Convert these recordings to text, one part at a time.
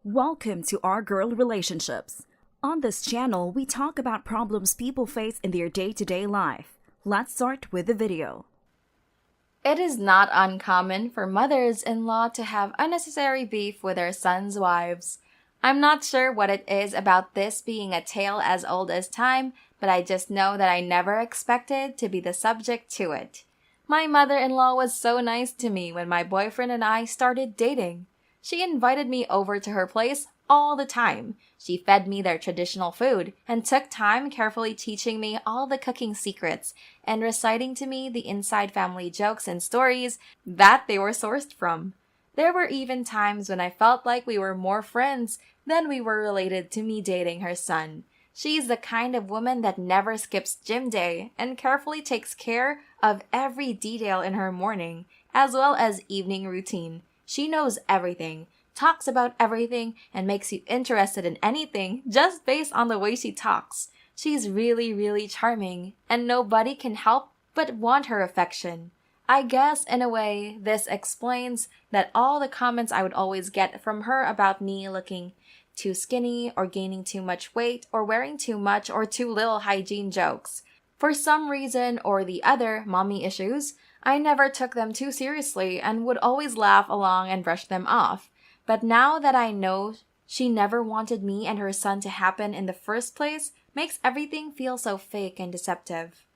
Welcome to Our Girl Relationships. On this channel, we talk about problems people face in their day-to-day life. Let's start with the video. It is not uncommon for mothers-in-law to have unnecessary beef with their sons' wives. I'm not sure what it is about this being a tale as old as time, but I just know that I never expected to be the subject to it. My mother-in-law was so nice to me when my boyfriend and I started dating. She invited me over to her place all the time. She fed me their traditional food and took time carefully teaching me all the cooking secrets and reciting to me the inside family jokes and stories that they were sourced from. There were even times when I felt like we were more friends than we were related to me dating her son. She's the kind of woman that never skips gym day and carefully takes care of every detail in her morning as well as evening routine. She knows everything, talks about everything, and makes you interested in anything just based on the way she talks. She's really, really charming, and nobody can help but want her affection. I guess, in a way, this explains that all the comments I would always get from her about me looking too skinny or gaining too much weight or wearing too much or too little hygiene jokes. For some reason or the other, mommy issues, I never took them too seriously and would always laugh along and brush them off. But now that I know she never wanted me and her son to happen in the first place, makes everything feel so fake and deceptive.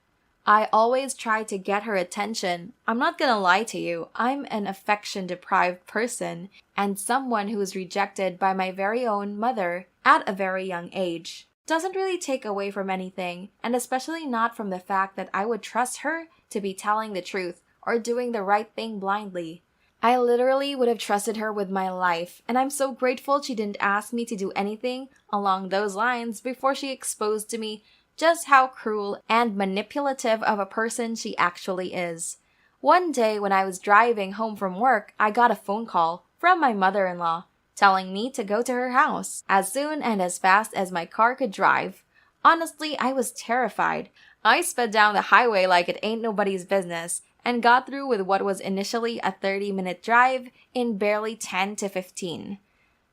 I always try to get her attention. I'm not gonna lie to you, I'm an affection-deprived person and someone who was rejected by my very own mother at a very young age. Doesn't really take away from anything, and especially not from the fact that I would trust her to be telling the truth or doing the right thing blindly. I literally would have trusted her with my life, and I'm so grateful she didn't ask me to do anything along those lines before she exposed to me just how cruel and manipulative of a person she actually is. One day when I was driving home from work, I got a phone call from my mother-in-law telling me to go to her house as soon and as fast as my car could drive. Honestly, I was terrified. I sped down the highway like it ain't nobody's business and got through with what was initially a 30-minute drive in barely 10 to 15.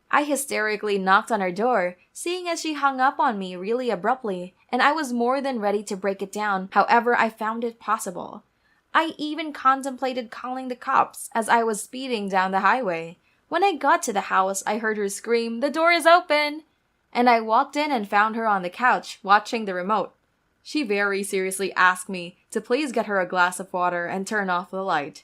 I hysterically knocked on her door, seeing as she hung up on me really abruptly, and I was more than ready to break it down however I found it possible. I even contemplated calling the cops as I was speeding down the highway. When I got to the house, I heard her scream, "The door is open!" And I walked in and found her on the couch, watching the remote. She very seriously asked me to please get her a glass of water and turn off the light.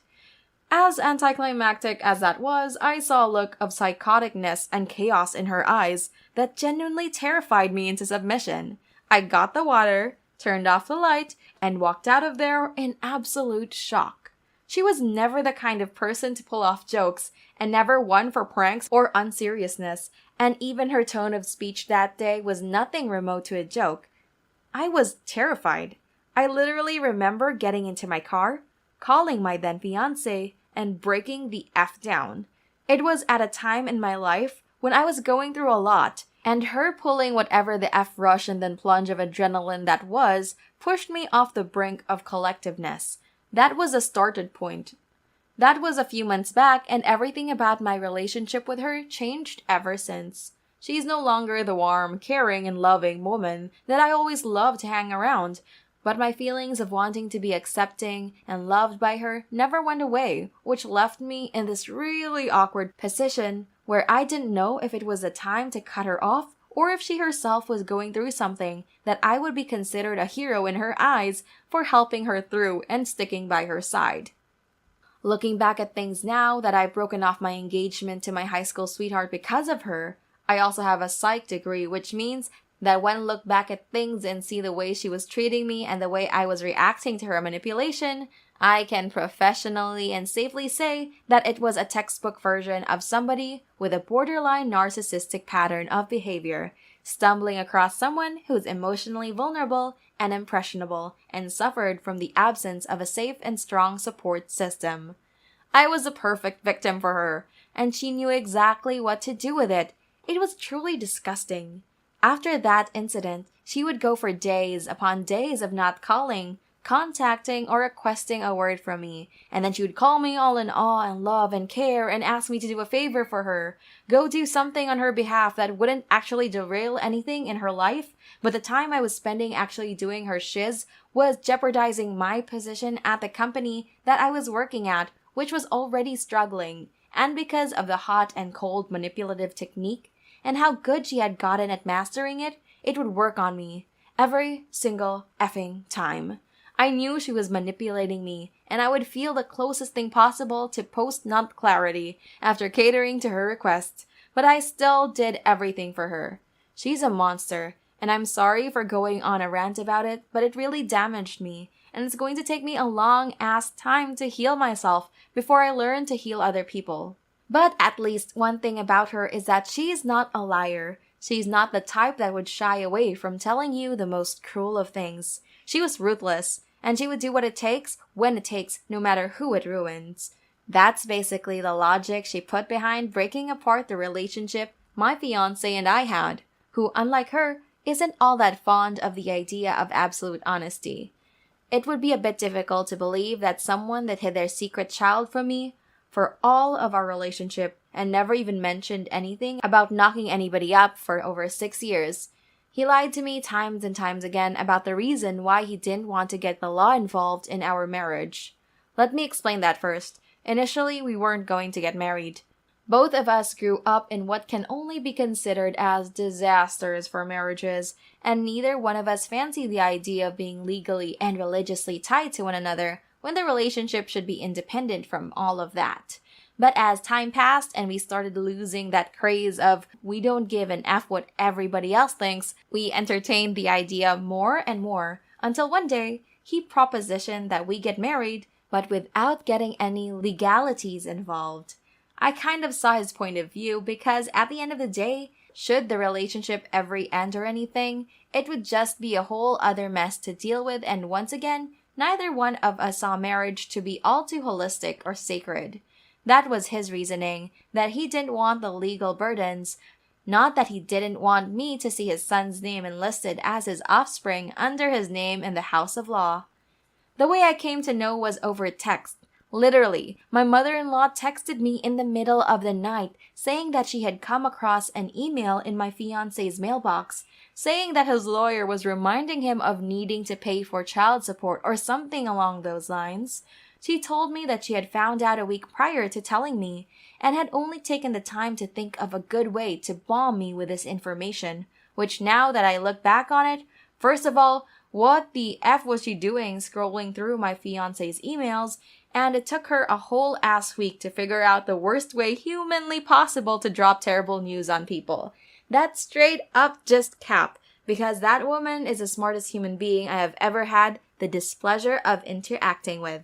As anticlimactic as that was, I saw a look of psychoticness and chaos in her eyes that genuinely terrified me into submission. I got the water, turned off the light, and walked out of there in absolute shock. She was never the kind of person to pull off jokes, and never one for pranks or unseriousness, and even her tone of speech that day was nothing remote to a joke. I was terrified. I literally remember getting into my car, calling my then fiancé, and breaking the F down. It was at a time in my life when I was going through a lot, and her pulling whatever the F rush and then plunge of adrenaline that was pushed me off the brink of collectiveness. That was a started point. That was a few months back, and everything about my relationship with her changed ever since. She's no longer the warm, caring, and loving woman that I always loved to hang around, but my feelings of wanting to be accepting and loved by her never went away, which left me in this really awkward position where I didn't know if it was the time to cut her off or if she herself was going through something that I would be considered a hero in her eyes for helping her through and sticking by her side. Looking back at things now that I've broken off my engagement to my high school sweetheart because of her, I also have a psych degree, which means that when I look back at things and see the way she was treating me and the way I was reacting to her manipulation, I can professionally and safely say that it was a textbook version of somebody with a borderline narcissistic pattern of behavior, stumbling across someone who's emotionally vulnerable and impressionable and suffered from the absence of a safe and strong support system. I was a perfect victim for her, and she knew exactly what to do with it. It was truly disgusting. After that incident, she would go for days upon days of not calling, contacting or requesting a word from me. And then she would call me all in awe and love and care and ask me to do a favor for her. Go do something on her behalf that wouldn't actually derail anything in her life, but the time I was spending actually doing her shiz was jeopardizing my position at the company that I was working at, which was already struggling. And because of the hot and cold manipulative technique and how good she had gotten at mastering it, it would work on me every single effing time. I knew she was manipulating me, and I would feel the closest thing possible to post-nut clarity after catering to her requests, but I still did everything for her. She's a monster, and I'm sorry for going on a rant about it, but it really damaged me, and it's going to take me a long-ass time to heal myself before I learn to heal other people. But at least one thing about her is that she's not a liar. She's not the type that would shy away from telling you the most cruel of things. She was ruthless, and she would do what it takes, when it takes, no matter who it ruins. That's basically the logic she put behind breaking apart the relationship my fiancé and I had, who, unlike her, isn't all that fond of the idea of absolute honesty. It would be a bit difficult to believe that someone that hid their secret child from me for all of our relationship and never even mentioned anything about knocking anybody up for over 6 years. He lied to me times and times again about the reason why he didn't want to get the law involved in our marriage. Let me explain that first. Initially, we weren't going to get married. Both of us grew up in what can only be considered as disasters for marriages, and neither one of us fancied the idea of being legally and religiously tied to one another when the relationship should be independent from all of that. But as time passed and we started losing that craze of we don't give an F what everybody else thinks, we entertained the idea more and more until one day he propositioned that we get married, but without getting any legalities involved. I kind of saw his point of view because at the end of the day, should the relationship ever end or anything, it would just be a whole other mess to deal with, and once again, neither one of us saw marriage to be all too holistic or sacred. That was his reasoning, that he didn't want the legal burdens, not that he didn't want me to see his son's name enlisted as his offspring under his name in the House of Law. The way I came to know was over text. Literally, my mother-in-law texted me in the middle of the night saying that she had come across an email in my fiancé's mailbox saying that his lawyer was reminding him of needing to pay for child support or something along those lines. She told me that she had found out a week prior to telling me and had only taken the time to think of a good way to bomb me with this information, which now that I look back on it, first of all, what the F was she doing scrolling through my fiancé's emails? And it took her a whole ass week to figure out the worst way humanly possible to drop terrible news on people. That's straight up just cap, because that woman is the smartest human being I have ever had the displeasure of interacting with.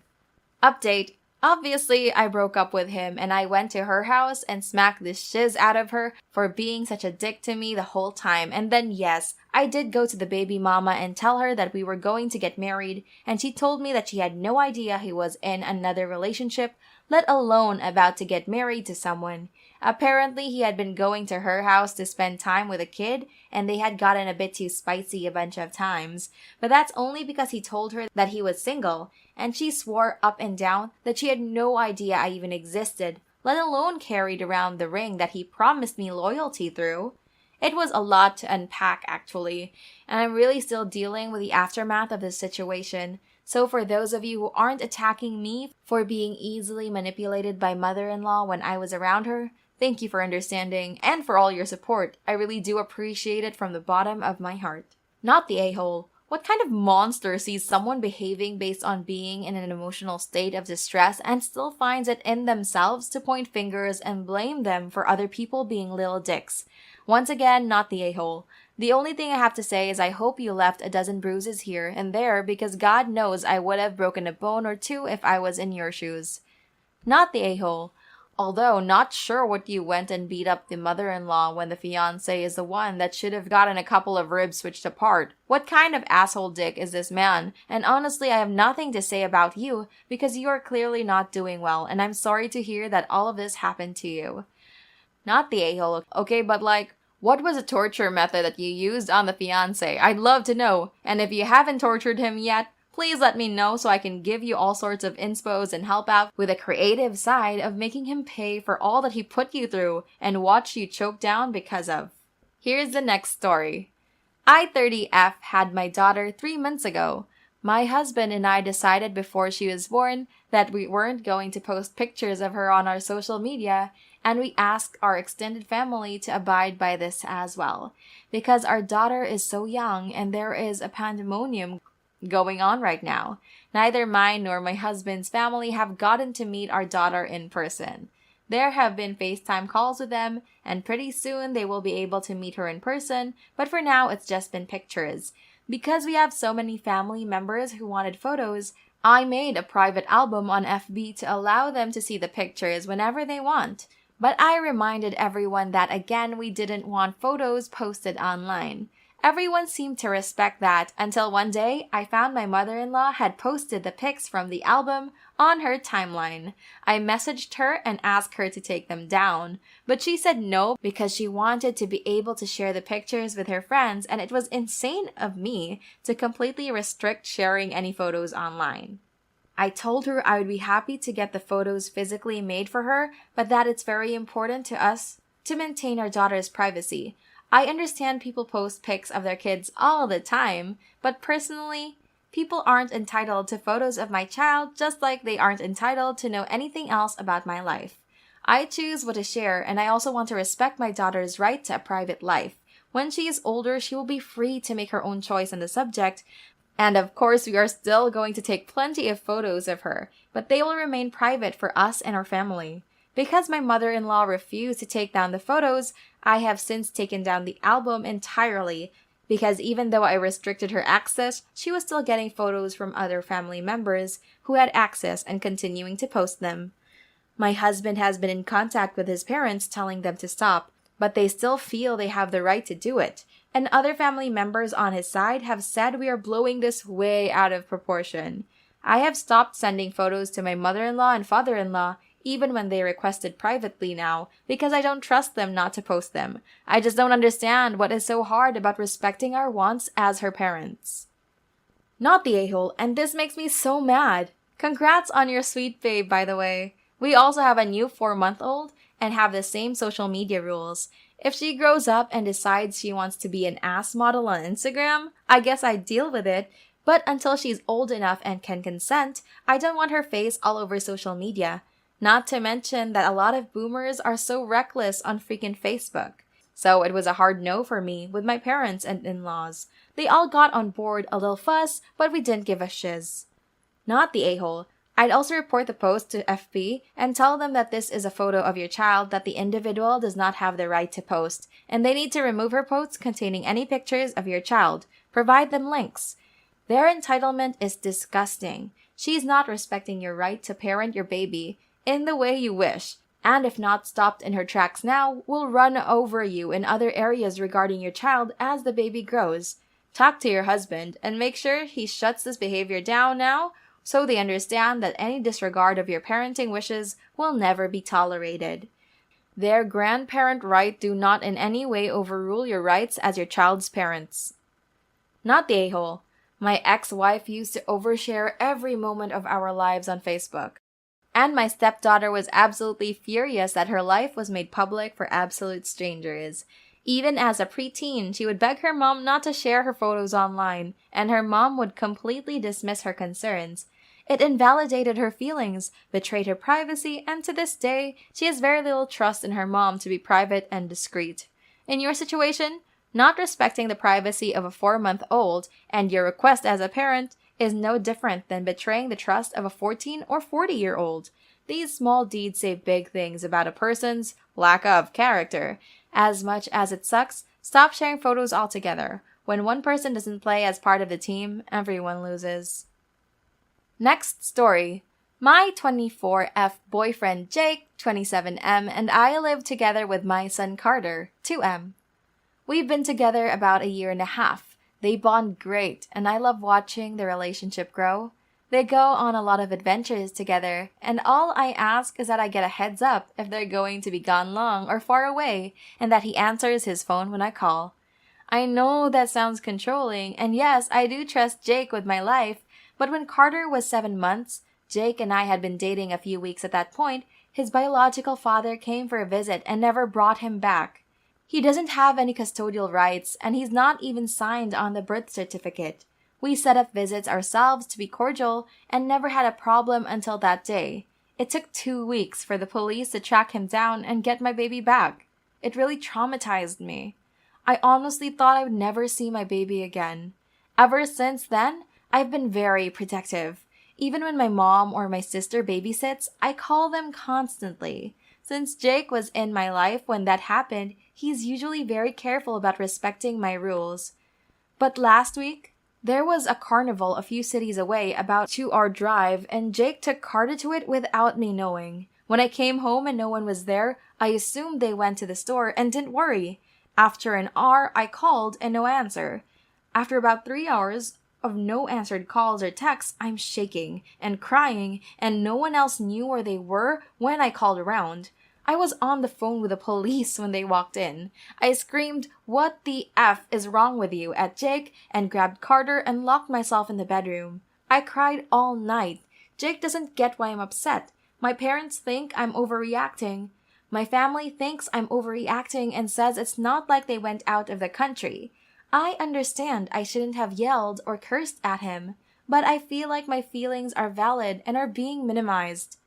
Update. Obviously, I broke up with him and I went to her house and smacked the shiz out of her for being such a dick to me the whole time. And then yes, I did go to the baby mama and tell her that we were going to get married, and she told me that she had no idea he was in another relationship, let alone about to get married to someone. Apparently, he had been going to her house to spend time with a kid, and they had gotten a bit too spicy a bunch of times. But that's only because he told her that he was single, and she swore up and down that she had no idea I even existed, let alone carried around the ring that he promised me loyalty through. It was a lot to unpack, actually, and I'm really still dealing with the aftermath of this situation. So for those of you who aren't attacking me for being easily manipulated by mother-in-law when I was around her, thank you for understanding and for all your support. I really do appreciate it from the bottom of my heart. Not the a-hole. What kind of monster sees someone behaving based on being in an emotional state of distress and still finds it in themselves to point fingers and blame them for other people being little dicks? Once again, not the a-hole. The only thing I have to say is I hope you left a dozen bruises here and there, because God knows I would have broken a bone or two if I was in your shoes. Not the a-hole. Although not sure what you went and beat up the mother-in-law when the fiancé is the one that should have gotten a couple of ribs switched apart. What kind of asshole dick is this man? And honestly, I have nothing to say about you because you are clearly not doing well, and I'm sorry to hear that all of this happened to you. Not the a-hole. Okay, but what was the torture method that you used on the fiancé? I'd love to know. And if you haven't tortured him yet, Please let me know so I can give you all sorts of inspos and help out with the creative side of making him pay for all that he put you through and watch you choke down because of. Here's the next story. I 30F had my daughter 3 months ago. My husband and I decided before she was born that we weren't going to post pictures of her on our social media, and we asked our extended family to abide by this as well, because our daughter is so young and there is a pandemonium going on right now. Neither mine nor my husband's family have gotten to meet our daughter in person. There have been FaceTime calls with them, and pretty soon they will be able to meet her in person, but for now it's just been pictures. Because we have so many family members who wanted photos, I made a private album on FB to allow them to see the pictures whenever they want. But I reminded everyone that again we didn't want photos posted online. Everyone seemed to respect that until one day I found my mother-in-law had posted the pics from the album on her timeline. I messaged her and asked her to take them down, but she said no because she wanted to be able to share the pictures with her friends, and it was insane of me to completely restrict sharing any photos online. I told her I would be happy to get the photos physically made for her, but that it's very important to us to maintain our daughter's privacy. I understand people post pics of their kids all the time, but personally, people aren't entitled to photos of my child just like they aren't entitled to know anything else about my life. I choose what to share, and I also want to respect my daughter's right to a private life. When she is older, she will be free to make her own choice on the subject, and of course, we are still going to take plenty of photos of her, but they will remain private for us and our family. Because my mother-in-law refused to take down the photos, I have since taken down the album entirely, because even though I restricted her access, she was still getting photos from other family members who had access and continuing to post them. My husband has been in contact with his parents telling them to stop, but they still feel they have the right to do it. And other family members on his side have said we are blowing this way out of proportion. I have stopped sending photos to my mother-in-law and father-in-law, even when they requested privately now, because I don't trust them not to post them. I just don't understand what is so hard about respecting our wants as her parents. Not the a-hole, and this makes me so mad. Congrats on your sweet babe, by the way. We also have a new 4-month-old and have the same social media rules. If she grows up and decides she wants to be an ass model on Instagram, I guess I'd deal with it. But until she's old enough and can consent, I don't want her face all over social media. Not to mention that a lot of boomers are so reckless on freaking Facebook. So it was a hard no for me with my parents and in-laws. They all got on board a little fuss, but we didn't give a shiz. Not the a-hole. I'd also report the post to FB and tell them that this is a photo of your child that the individual does not have the right to post, and they need to remove her posts containing any pictures of your child. Provide them links. Their entitlement is disgusting. She's not respecting your right to parent your baby in the way you wish, and if not stopped in her tracks now, will run over you in other areas regarding your child as the baby grows. Talk to your husband and make sure he shuts this behavior down now, so they understand that any disregard of your parenting wishes will never be tolerated. Their grandparent right do not in any way overrule your rights as your child's parents. Not the a-hole. My ex-wife used to overshare every moment of our lives on Facebook. And my stepdaughter was absolutely furious that her life was made public for absolute strangers. Even as a preteen, she would beg her mom not to share her photos online, and her mom would completely dismiss her concerns. It invalidated her feelings, betrayed her privacy, and to this day, she has very little trust in her mom to be private and discreet. In your situation, not respecting the privacy of a 4-month-old and your request as a parent is no different than betraying the trust of a 14 or 40-year-old. These small deeds say big things about a person's lack of character. As much as it sucks, stop sharing photos altogether. When one person doesn't play as part of the team, everyone loses. Next story. My 24F boyfriend Jake, 27M, and I live together with my son Carter, 2M. We've been together about a year and a half. They bond great, and I love watching their relationship grow. They go on a lot of adventures together, and all I ask is that I get a heads up if they're going to be gone long or far away, and that he answers his phone when I call. I know that sounds controlling, and yes, I do trust Jake with my life, But when Carter was 7 months, Jake and I had been dating a few weeks at that point, his biological father came for a visit and never brought him back. He doesn't have any custodial rights, and he's not even signed on the birth certificate. We set up visits ourselves to be cordial and never had a problem until that day. It took 2 weeks for the police to track him down and get my baby back. It really traumatized me. I honestly thought I would never see my baby again. Ever since then, I've been very protective. Even when my mom or my sister babysits, I call them constantly. Since Jake was in my life when that happened, he's usually very careful about respecting my rules. But last week, there was a carnival a few cities away, about 2-hour drive, and Jake took Carter to it without me knowing. When I came home and no one was there, I assumed they went to the store and didn't worry. After an hour, I called and no answer. After about 3 hours of no answered calls or texts, I'm shaking and crying, and no one else knew where they were when I called around. I was on the phone with the police when they walked in. I screamed, "What the F is wrong with you?" at Jake and grabbed Carter and locked myself in the bedroom. I cried all night. Jake doesn't get why I'm upset. My parents think I'm overreacting. My family thinks I'm overreacting and says it's not like they went out of the country. I understand I shouldn't have yelled or cursed at him, but I feel like my feelings are valid and are being minimized.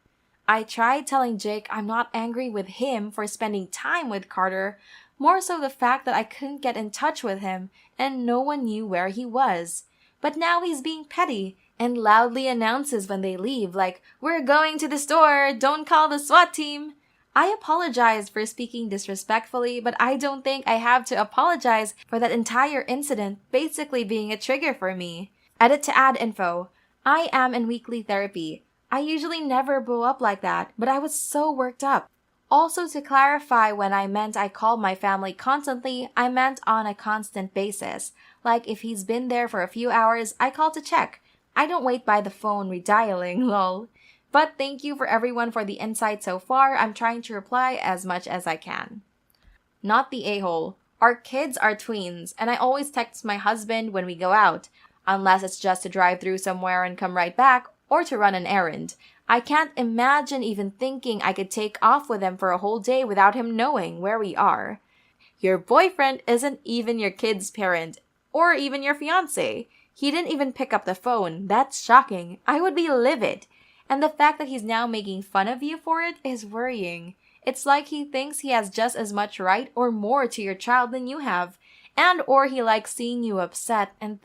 I tried telling Jake I'm not angry with him for spending time with Carter, more so the fact that I couldn't get in touch with him and no one knew where he was. But now he's being petty and loudly announces when they leave, like, "We're going to the store, don't call the SWAT team." I apologized for speaking disrespectfully, but I don't think I have to apologize for that entire incident basically being a trigger for me. Edit to add info. I am in weekly therapy. I usually never blow up like that, but I was so worked up. Also, to clarify, when I meant I call my family constantly, I meant on a constant basis. Like if he's been there for a few hours, I call to check. I don't wait by the phone redialing, lol. But thank you for everyone for the insight so far. I'm trying to reply as much as I can. Not the a-hole. Our kids are tweens, and I always text my husband when we go out, unless it's just to drive through somewhere and come right back, or to run an errand. I can't imagine even thinking I could take off with him for a whole day without him knowing where we are. Your boyfriend isn't even your kid's parent, or even your fiancé. He didn't even pick up the phone. That's shocking. I would be livid. And the fact that he's now making fun of you for it is worrying. It's like he thinks he has just as much right or more to your child than you have, and or he likes seeing you upset and